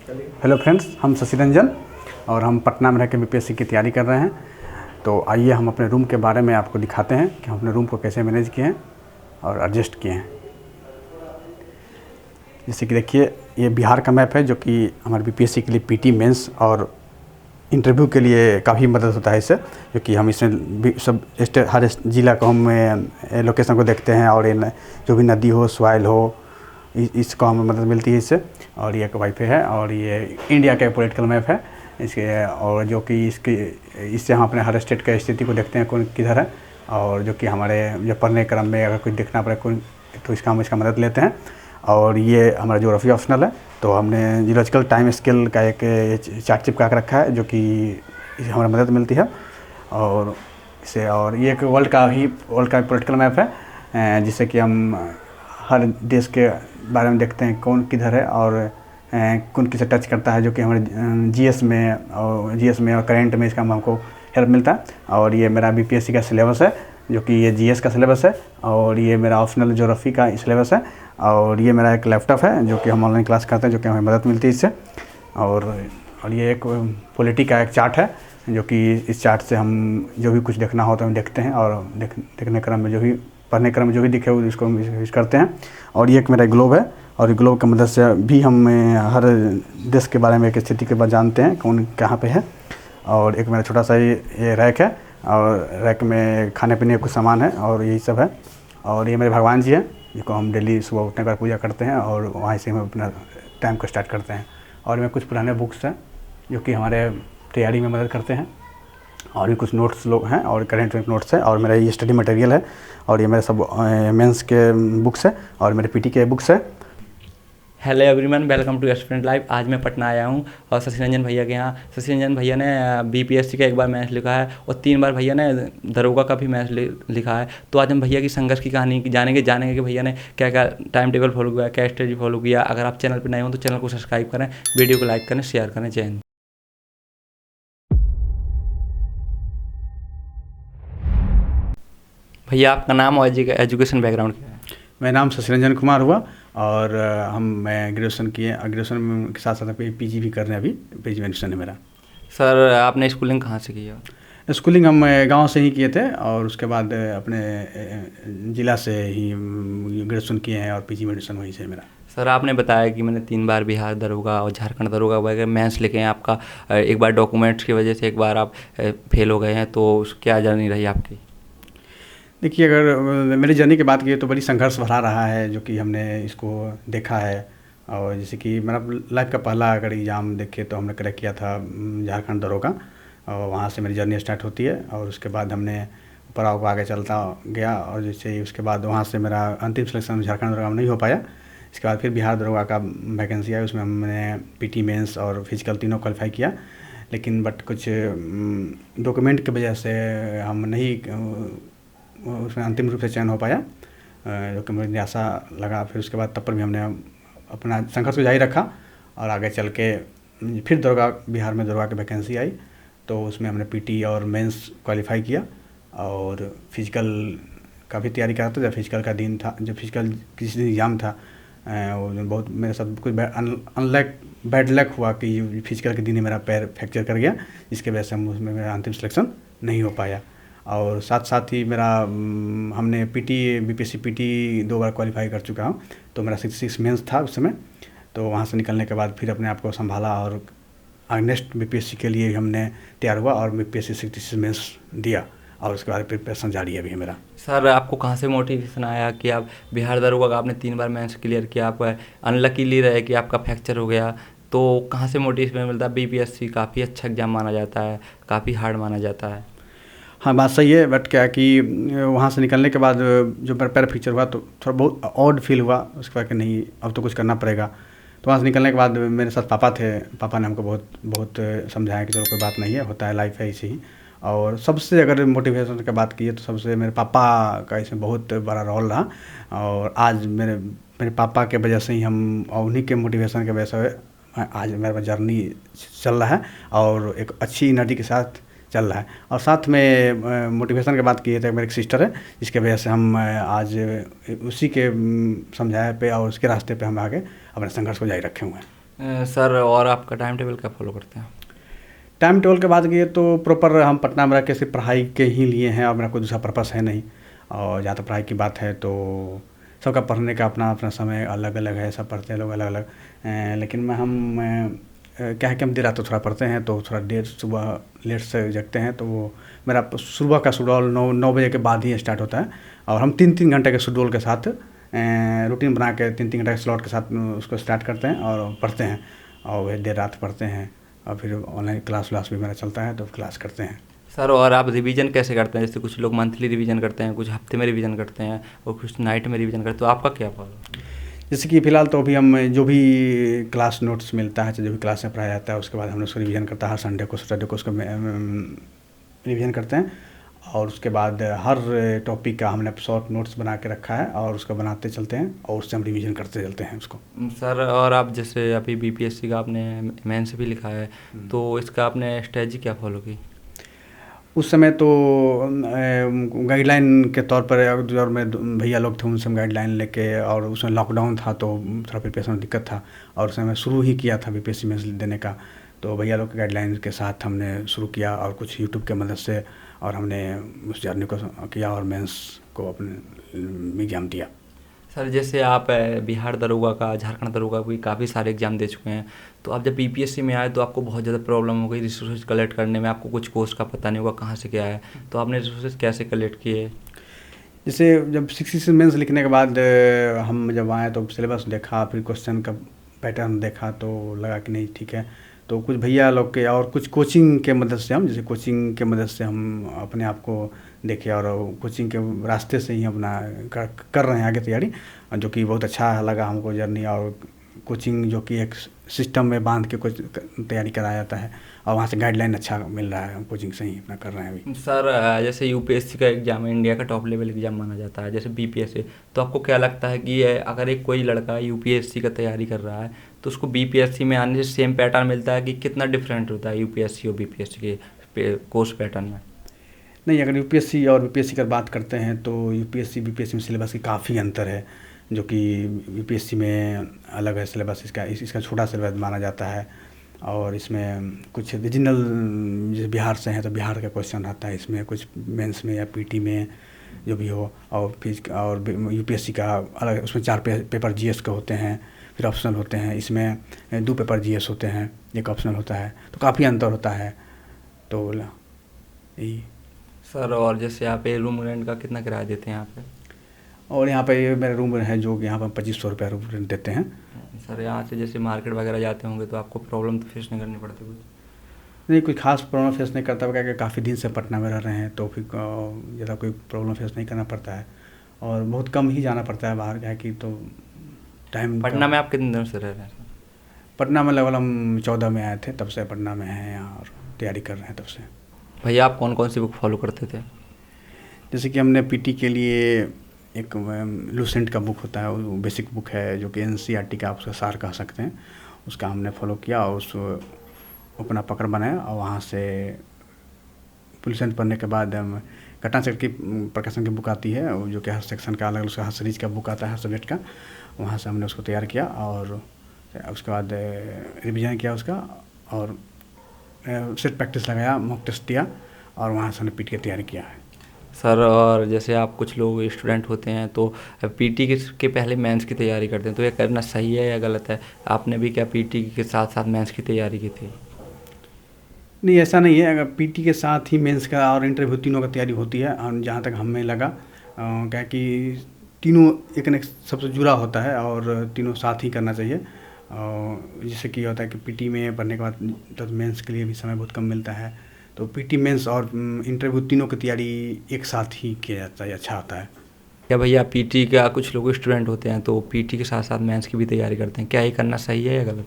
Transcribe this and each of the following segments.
Hello friends, हम शशि रंजन और हम पटना में रह के बीपीएससी की तैयारी कर रहे हैं। तो आइए हम अपने रूम के बारे में आपको दिखाते हैं कि हम अपने रूम को कैसे मैनेज किए हैं और एडजस्ट किए हैं। जैसे कि देखिए, ये बिहार का मैप है जो कि हमारे बीपीएससी के लिए पीटी मेंस और इंटरव्यू के लिए काफ़ी मदद होता है इससे, क्योंकि हम इसमें सब हर ज़िला को हम लोकेशन को देखते हैं और जो भी नदी हो, सॉइल हो, इसको हमें मदद मिलती है इससे। और ये एक वाईफाई है और ये इंडिया का पॉलिटिकल मैप है इसके, और जो कि इससे हम अपने हर स्टेट का स्थिति को देखते हैं कौन किधर है, और जो कि हमारे जो पढ़ने क्रम में अगर कुछ देखना पड़े कोई तो इसका हम इसका मदद लेते हैं। और ये हमारा ज्योग्राफी ऑप्शनल है, तो हमने जियोलॉजिकल टाइम स्केल का एक चार्ट चिपका के रखा है जो कि हमारी मदद मिलती है। और इसे, और ये एक वर्ल्ड का पॉलिटिकल मैप है जिससे कि हम हर देश के बारे में देखते हैं कौन किधर है और कौन किसे टच करता है, जो कि हमारे जीएस में और करेंट में इसका हमको हेल्प मिलता है। और ये मेरा बीपीएससी का सिलेबस है जो कि ये जीएस का सिलेबस है, और ये मेरा ऑप्शनल ज्योग्राफी का सिलेबस है, और ये मेरा एक लैपटॉप है जो कि हम ऑनलाइन क्लास करते हैं, जो कि हमें मदद मिलती है इससे। और ये एक पॉलिटी का एक चार्ट है जो कि इस चार्ट से हम जो भी कुछ देखना होता है हम देखते हैं, और देखने क्रम में जो भी पढ़ने क्रम में जो भी दिखे वो इसको हम यूज़ करते हैं। और ये एक मेरा ग्लोब है, और ग्लोब की मदद से भी हम हर देश के बारे में एक स्थिति के बाद जानते हैं कौन कहाँ पे है। और एक मेरा छोटा सा ये रैक है, और रैक में खाने पीने का कुछ सामान है और यही सब है। और ये मेरे भगवान जी हैं जिनको हम डेली सुबह उठने पर पूजा करते हैं, और वहाँ से हम अपना टाइम को स्टार्ट करते हैं। और मैं कुछ पुराने बुक्स हैं जो कि हमारे तैयारी में मदद करते हैं, और भी कुछ नोट्स लोग हैं और करेंट नोट्स है, और मेरा ये स्टडी मटेरियल है, और ये मेरे सब मेंस के बुक्स है और मेरे पीटी के बुक्स है। Hello everyone, welcome to aspirant live. आज मैं पटना आया हूँ और शशि रंजन भैया के यहाँ। शशि रंजन भैया ने बीपीएससी का एक बार मैथ्स लिखा है और 3 बार भैया ने दरोगा का भी मैथ्स लिखा है। तो आज हम भैया की संघर्ष की कहानी जानेंगे कि भैया ने क्या क्या टाइम टेबल फॉलो किया, क्या स्ट्रेटजी फॉलो किया। अगर आप चैनल पर नए हो तो चैनल को सब्सक्राइब करें, वीडियो को लाइक करें, शेयर करें। जय हिंद। भैया आपका नाम और एजुकेशन बैकग्राउंड क्या है? मेरा नाम शशि रंजन कुमार हुआ, और मैं ग्रेजुएशन के साथ साथ पीजी भी कर रहे हैं। अभी पीजी में एडमिशन है मेरा। सर आपने स्कूलिंग कहाँ से की है? स्कूलिंग हम गांव से ही किए थे, और उसके बाद अपने ज़िला से ही ग्रेजुएशन किए हैं, और पीजी में एडमिशन वहीं से मेरा। सर आपने बताया कि मैंने 3 बार बिहार दरोगा और झारखंड दरोगा वगैरह मैथ्स लिखे हैं। आपका एक बार डॉक्यूमेंट्स की वजह से एक बार आप फेल हो गए हैं, तो क्या जर्नी रही आपकी? देखिए, अगर मेरी जर्नी की बात की तो बड़ी संघर्ष भरा रहा है जो कि हमने इसको देखा है। और जैसे कि मेरा लाइफ का पहला अगर एग्ज़ाम देखे तो हमने क्रैक किया था झारखंड दरोगा, और वहाँ से मेरी जर्नी स्टार्ट होती है। और उसके बाद हमने ऊपर आगे चलता गया, और जैसे उसके बाद वहाँ से मेरा अंतिम सिलेक्शन झारखंड दरोगा में नहीं हो पाया। इसके बाद फिर बिहार दरोगा का वैकेंसी आई, उसमें हमने पीटी मेंस और फिजिकल तीनों क्वालिफाई किया, लेकिन बट कुछ डॉक्यूमेंट की वजह से हम नहीं उसमें अंतिम रूप से चयन हो पाया, जो कि मुझे निराशा लगा। फिर उसके बाद तब पर भी हमने अपना संघर्ष को जारी रखा, और आगे चल के फिर बिहार में दरोगा की वैकेंसी आई, तो उसमें हमने पीटी और मेंस क्वालिफाई किया, और फिजिकल का भी तैयारी करा था। जब फिजिकल का दिन था, जब फिजिकल किसी दिन एग्ज़ाम था, वो बहुत मेरे साथ कुछ बैड लक हुआ कि फिजिकल के दिन ही मेरा पैर फ्रैक्चर कर गया, जिसके वजह से उसमें मेरा अंतिम सिलेक्शन नहीं हो पाया। और साथ ही मेरा हमने बीपीएससी पीटी 2 बार क्वालिफाई कर चुका हूँ, तो मेरा 66 मेंस था उस समय। तो वहाँ से निकलने के बाद फिर अपने आप को संभाला, और नेक्स्ट बीपीएससी के लिए हमने तैयार हुआ और बीपीएससी 66 मेंस दिया, और उसके बाद प्रिपरेशन जारी है अभी मेरा। सर आपको कहाँ से मोटिवेशन आया कि आप बिहार दरोगा का आपने 3 बार मेंस क्लियर किया, आप अनलकीली रहे कि आपका फ्रैक्चर हो गया, तो कहाँ से मोटिवेशन मिलता है? बीपीएससी काफ़ी अच्छा एग्जाम माना जाता है, काफ़ी हार्ड माना जाता है। हाँ, बात सही है, बट क्या कि वहाँ से निकलने के बाद जो मेरा पैर फ्रैक्चर हुआ तो थोड़ा बहुत ऑड फील हुआ। उसके बाद कि नहीं, अब तो कुछ करना पड़ेगा। तो वहाँ से निकलने के बाद मेरे साथ पापा थे, पापा ने हमको बहुत समझाया कि चलो कोई बात नहीं है, होता है, लाइफ है ऐसे ही। और सबसे अगर मोटिवेशन की बात की तो सबसे मेरे पापा का इसमें बहुत बड़ा रोल रहा, और आज मेरे पापा के वजह से ही हम, और उन्हीं के मोटिवेशन की वजह से आज मेरा जर्नी चल रहा है, और एक अच्छी एनर्जी के साथ चल रहा है। और साथ में मोटिवेशन की बात की तो मेरी एक सिस्टर है, जिसके वजह से हम आज उसी के समझाए पे और उसके रास्ते पे हम आगे अपने संघर्ष को जारी रखे हुए हैं। सर और आपका टाइम टेबल क्या फॉलो करते हैं? टाइम टेबल के बाद ये तो प्रॉपर हम पटना में रह के सिर्फ पढ़ाई के ही लिए हैं और मेरा कोई दूसरा पर्पस है नहीं। और जहाँ तक पढ़ाई की बात है तो सबका पढ़ने का अपना अपना समय अलग अलग है, सब पढ़ते हैं लोग अलग अलग। लेकिन क्या है कि हम देर रात तो थोड़ा पढ़ते हैं, तो थोड़ा देर सुबह लेट से जगते हैं, तो वो मेरा सुबह का शेड्यूल 9 बजे के बाद ही स्टार्ट होता है। और हम 3-3 घंटे के शेड्यूल के साथ रूटीन बना के 3-3 घंटे के स्लॉट के साथ उसको स्टार्ट करते हैं और पढ़ते हैं। और वह देर रात पढ़ते हैं और फिर ऑनलाइन क्लास व्लास भी मेरा चलता है तो क्लास करते हैं। सर और आप रिवीजन कैसे करते हैं? जैसे कुछ लोग मंथली रिवीजन करते हैं, कुछ हफ्ते में रिवीजन करते हैं और कुछ नाइट में रिवीजन करते हैं, तो आपका क्या फॉलो? जैसे कि फ़िलहाल तो अभी हम जो भी क्लास नोट्स मिलता है, जो भी क्लास में पढ़ाया जाता है, उसके बाद हम लोग उसको रिवीजन करता है। हर संडे को सैटरडे को उसको रिवीजन करते हैं। और उसके बाद हर टॉपिक का हमने शॉर्ट नोट्स बना के रखा है और उसको बनाते चलते हैं और उससे हम रिवीजन करते चलते हैं उसको। सर और आप जैसे अभी बीपीएससी का आपने मेंस भी लिखा है, तो इसका आपने स्ट्रेटजी क्या फॉलो की? उस समय तो गाइडलाइन के तौर पर और में भैया लोग थे, उनसे हम गाइडलाइन लेके, और उसमें लॉकडाउन था तो थोड़ा प्रिपरेशन में दिक्कत था और उस समय शुरू ही किया था बीपीएससी मेंस देने का। तो भैया लोग के गाइडलाइन के साथ हमने शुरू किया और कुछ यूट्यूब के मदद से, और हमने उस जर्नी को किया और मेंस को अपने एग्ज़ाम दिया। सर जैसे आप बिहार दरोगा का, झारखंड दरोगा भी काफ़ी सारे एग्जाम दे चुके हैं, तो आप जब बीपीएससी में आए तो आपको बहुत ज़्यादा प्रॉब्लम हो गई रिसोर्सेज कलेक्ट करने में, आपको कुछ कोर्स का पता नहीं होगा कहाँ से क्या है, तो आपने रिसोर्सेज कैसे कलेक्ट किए? जैसे जब 6 मेंस लिखने के बाद हम जब आए तो सिलेबस देखा, फिर क्वेश्चन का पैटर्न देखा तो लगा कि नहीं ठीक है। तो कुछ भैया लोग के और कुछ कोचिंग के मदद से हम, जैसे कोचिंग के मदद से हम अपने आप को देखे और कोचिंग के रास्ते से ही अपना कर रहे हैं आगे तैयारी, जो कि बहुत अच्छा लगा हमको जर्नी। और कोचिंग जो कि एक सिस्टम में बांध के कुछ तैयारी कराया जाता है और वहाँ से गाइडलाइन अच्छा मिल रहा है, हम कोचिंग से ही अपना कर रहे हैं अभी। सर जैसे यूपीएससी का एग्ज़ाम है, इंडिया का टॉप लेवल एग्ज़ाम माना जाता है, जैसे बीपीएससी, तो आपको क्या लगता है कि अगर एक कोई लड़का यूपीएससी का तैयारी कर रहा है तो उसको बीपीएससी में आने से सेम पैटर्न मिलता है कि कितना डिफरेंट होता है यूपीएससी और बीपीएससी के कोर्स पैटर्न में? नहीं, अगर यूपीएससी और बीपीएससी की बात करते हैं तो यूपीएससी बीपीएससी में सिलेबस की काफ़ी अंतर है, जो कि यूपीएससी में अलग है सिलेबस, इसका छोटा सिलेबस माना जाता है। और इसमें कुछ रीजनल, जैसे बिहार से हैं तो बिहार का क्वेश्चन आता है इसमें, कुछ मेंस में या पीटी में जो भी हो। और यूपीएससी का अलग, उसमें 4 पेपर जीएस के होते हैं, फिर ऑप्शनल होते हैं। इसमें 2 पेपर जीएस होते हैं, एक ऑप्शनल होता है, तो काफ़ी अंतर होता है। तो यही। सर और जैसे आप ये रूम रेंट का कितना किराया देते हैं यहाँ पे? और यहाँ पे ये मेरा रूम है जो कि यहाँ पर 2500 रुपये रूम रेंट देते हैं। सर यहाँ से जैसे मार्केट वगैरह जाते होंगे तो आपको प्रॉब्लम तो फेस नहीं करनी पड़ती कुछ? नहीं, कोई खास प्रॉब्लम फेस नहीं करता, क्या कि काफ़ी दिन से पटना में रह रहे हैं तो फिर ज़्यादा कोई प्रॉब्लम फेस नहीं करना पड़ता है। और बहुत कम ही जाना पड़ता है बाहर, क्या कि तो टाइम। पटना में आप कितने दिनों से रह रहे हैं सर? पटना में लगभग हम 14 में आए थे, तब से पटना में हैं यहाँ और तैयारी कर रहे हैं तब से। भैया आप कौन कौन सी बुक फॉलो करते थे? जैसे कि हमने पीटी के लिए एक लूसेंट का बुक होता है, वो बेसिक बुक है जो कि एनसीईआरटी का आप उसका सार कह सकते हैं, उसका हमने फॉलो किया और उस अपना पकड़ बनाया। और वहाँ से लूसेंट पढ़ने के बाद हम घटनाचक्र की प्रकाशन की बुक आती है, जो कि हर सेक्शन का अलग, उसका हर सीरीज का बुक आता है, हर सब्जेक्ट का। वहाँ से हमने उसको तैयार किया और उसके बाद रिवीजन किया उसका, और सेट प्रैक्टिस लगाया, मॉक टेस्ट दिया, और वहाँ से हमने पीटी की तैयारी किया है। सर और जैसे आप कुछ लोग स्टूडेंट होते हैं तो पीटी के पहले मेंस की तैयारी करते हैं, तो ये करना सही है या गलत है? आपने भी क्या पीटी के साथ साथ मेंस की तैयारी की थी? नहीं, ऐसा नहीं है। अगर पीटी के साथ ही मेंस का और इंटरव्यू तीनों का तैयारी होती है, और जहाँ तक हमें लगा क्या कि तीनों एक न एक सबसे जुड़ा होता है और तीनों साथ ही करना चाहिए। जिससे कि होता है कि पीटी में पढ़ने के बाद तो मेंस के लिए भी समय बहुत कम मिलता है, तो पीटी मेंस और इंटरव्यू तीनों की तैयारी एक साथ ही किया जाता है, अच्छा होता है। क्या भैया पीटी का कुछ लोग स्टूडेंट होते हैं तो पीटी के साथ साथ मेंस की भी तैयारी करते हैं, क्या ये करना सही है या गलत?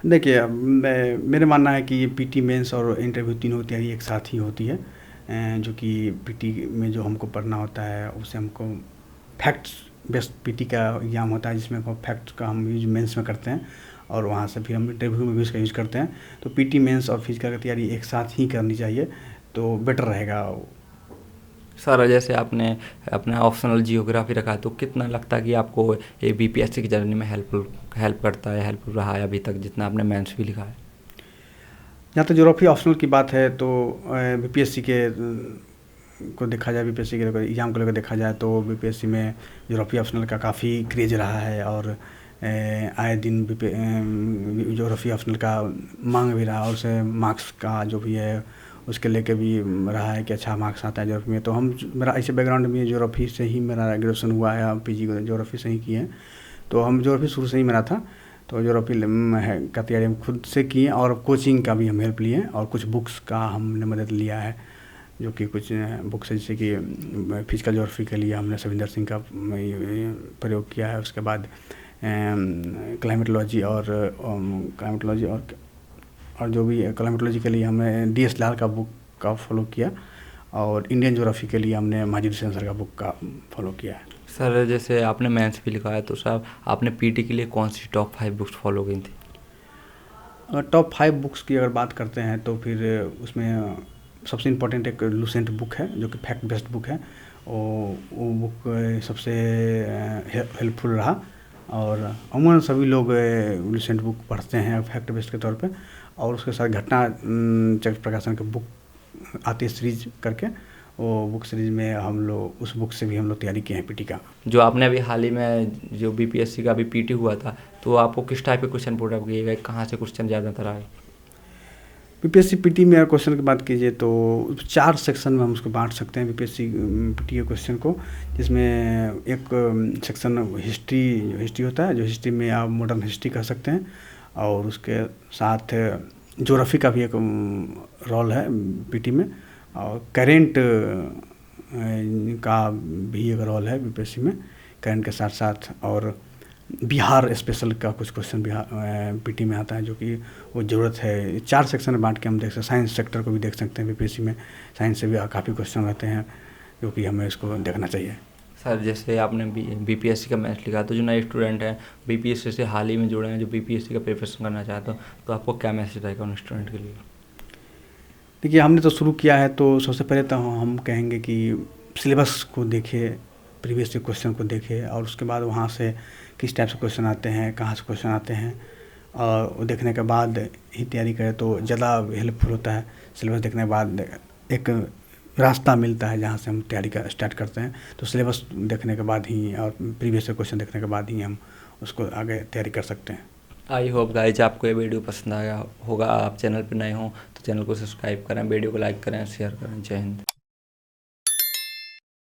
देखिए, मेरे मानना है कि ये पीटी मेंस और इंटरव्यू तीनों की तैयारी एक साथ ही होती है। जो कि पीटी में जो हमको पढ़ना होता है उससे हमको फैक्ट्स बेस्ड पीटी का एग्ज़ाम होता है, जिसमें फैक्ट्स का हम यूज मेंस में करते हैं और वहाँ से फिर हम इंटरव्यू में भी उसका यूज़ करते हैं। तो पीटी मेंस और फिजिकल की तैयारी एक साथ ही करनी चाहिए तो बेटर रहेगा। सर जैसे आपने अपना ऑप्शनल जियोग्राफी रखा है, तो कितना लगता है कि आपको ये बीपीएससी की जर्नी में हेल्प करता है, हेल्पफुल रहा है अभी तक जितना आपने मेंस भी लिखा है? जहाँ तक ज्योग्राफी ऑप्शनल की बात है तो बीपीएससी के को देखा जाए, बीपीएससी के एग्ज़ाम को लेकर देखा जाए तो बीपीएससी में ज्योग्राफी ऑप्शनल का काफ़ी क्रेज रहा है और आए दिन ज्योग्राफी ऑप्शनल का मांग भी रहा है और उसे मार्क्स का जो भी है उसके लेके भी रहा है कि अच्छा मार्क्स आता है ज्योग्राफी में। तो हम मेरा ऐसे बैकग्राउंड में ज्योग्राफी से ही मेरा ग्रेजुएशन हुआ है, पीजी ज्योग्राफी से ही किए हैं। तो हम ज्योग्राफी शुरू से ही मेरा था, तो ज्योग्राफी का तैयारी हम खुद से किए और कोचिंग का भी हम हेल्प लिए और कुछ बुक्स का हमने मदद लिया है, जो कि कुछ बुक्स है जैसे कि फिजिकल ज्योग्राफी के लिए हमने सविंदर सिंह का प्रयोग किया है। उसके बाद क्लाइमेटोलॉजी और जो भी क्लाइमेटोलॉजी के लिए हमने DS लाल का बुक का फॉलो किया और इंडियन ज्योग्राफी के लिए हमने माजिद हुसैन सर का बुक का फॉलो किया है। सर जैसे आपने मेंस भी लिखा है, तो सर आपने पीटी के लिए कौन सी टॉप 5 बुक्स फॉलो की थी? अगर टॉप 5 बुक्स की अगर बात करते हैं तो फिर उसमें सबसे इम्पोर्टेंट एक लूसेंट बुक है जो कि फैक्ट बेस्ड बुक है। वो बुक सबसे हेल्पफुल रहा और अमूमन सभी लोग लूसेंट बुक पढ़ते हैं फैक्ट बेस्ड के तौर पे। और उसके साथ घटना चक्र प्रकाशन की बुक आती है सीरीज करके, वो बुक सीरीज में हम लोग उस बुक से भी हम लोग तैयारी किए हैं पीटी का। जो आपने अभी हाल ही में जो बीपीएससी का अभी पीटी हुआ था, तो आपको किस टाइप के क्वेश्चन पुट अप किए गए, कहाँ से क्वेश्चन ज़्यादातर आए? बीपीएससी पीटी में क्वेश्चन की बात कीजिए तो 4 सेक्शन में हम उसको बांट सकते हैं बीपीएससी पीटी के क्वेश्चन को, जिसमें एक सेक्शन हिस्ट्री होता है, जो हिस्ट्री में आप मॉडर्न हिस्ट्री कह सकते हैं, और उसके साथ ज्योग्राफी का भी एक रोल है पीटी में, और करेंट का भी एक रोल है बीपीएससी में करेंट के साथ साथ, और बिहार स्पेशल का कुछ क्वेश्चन बिहार पीटी में आता है जो कि वो ज़रूरत है। 4 सेक्शन में बांट के हम देख सकते हैं। साइंस सेक्टर को भी देख सकते हैं, बीपीएससी में साइंस से भी काफ़ी क्वेश्चन रहते हैं जो कि हमें इसको देखना चाहिए। सर जैसे आपने बीपीएससी का मैथ्स लिखा, तो जो नए स्टूडेंट हैं बीपीएससी से हाल ही में जुड़े हैं, जो बीपीएससी का प्रिपरेशन करना चाहते हो, तो आपको क्या मैसेज रहेगा उन स्टूडेंट के लिए? देखिए, हमने तो शुरू किया है तो सबसे पहले तो हम कहेंगे कि सिलेबस को देखें, प्रीवियस के क्वेश्चन को देखें और उसके बाद वहाँ से किस टाइप से क्वेश्चन आते हैं, कहाँ से क्वेश्चन आते हैं, और वो देखने के बाद ही तैयारी करें तो ज़्यादा हेल्पफुल होता है। सिलेबस देखने के बाद एक रास्ता मिलता है जहाँ से हम तैयारी का स्टार्ट करते हैं। तो सिलेबस देखने के बाद ही और प्रीवियस क्वेश्चन देखने के बाद ही हम उसको आगे तैयारी कर सकते हैं। आई होप गाइज आपको ये वीडियो पसंद आया होगा। आप चैनल पर नए हों तो चैनल को सब्सक्राइब करें, वीडियो को लाइक करें, शेयर करें। जय हिंद।